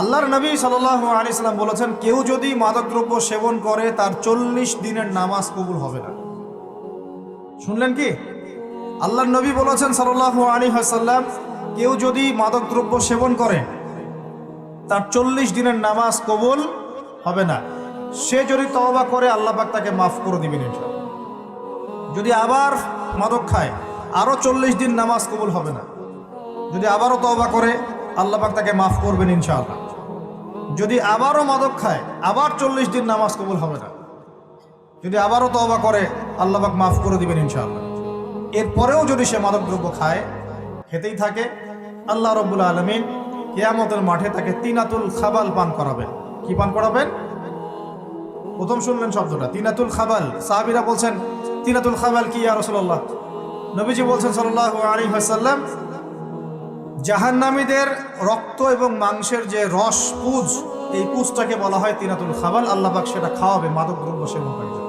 আল্লাহর নবী সাল্লাল্লাহু আলাইহি সাল্লাম বলেছেন, কেউ যদি মাদকদ্রব্য সেবন করে তার 40 দিনের নামাজ কবুল হবে না। শুনলেন কি? আল্লাহর নবী বলেছেন সাল্লাল্লাহু আলাইহি ওয়াসাল্লাম, কেউ যদি মাদকদ্রব্য সেবন করে তার 40 দিনের নামাজ কবুল হবে না। সে যদি তওবা করে আল্লাহ পাক তাকে মাফ করে দিবেন ইনশাআল্লাহ। যদি আবার মাদক খায় আরো 40 দিন নামাজ কবুল হবে না। যদি আবারও তওবা করে আল্লাহ পাক তাকে মাফ করবেন ইনশাআল্লাহ। যদি আবারও মাদক খায় আবার 40 দিন নামাজ কবুল হবে না। যদি আবারও তওবা করে আল্লাহ পাক মাফ করে দিবেন ইনশাআল্লাহ। এরপরেও যদি সে মাদকদ্রব্য খায়, খেতেই থাকে, আল্লাহ রাব্বুল আলামিন কিয়ামতের মাঠে তাকে তিনাতুল খাবাল পান করাবেন। কি পান করাবেন? প্রথম শুনলেন শব্দটা, তিনাতুল খাবাল। সাহাবীরা বলছেন, তিনাতুল খাবাল কি ইয়া রাসূলুল্লাহ? নবীজি বলছেন সাল্লাল্লাহু আলাইহি ওয়াসাল্লাম, জাহান্নামীদের রক্ত এবং মাংসের যে রস পুজ, এই পুজটাকে বলা হয় তিনাতুল খাবাল। আল্লাহ পাক সেটা খাওয়াবে মাদকদ্রব্য সেবনকারীদের।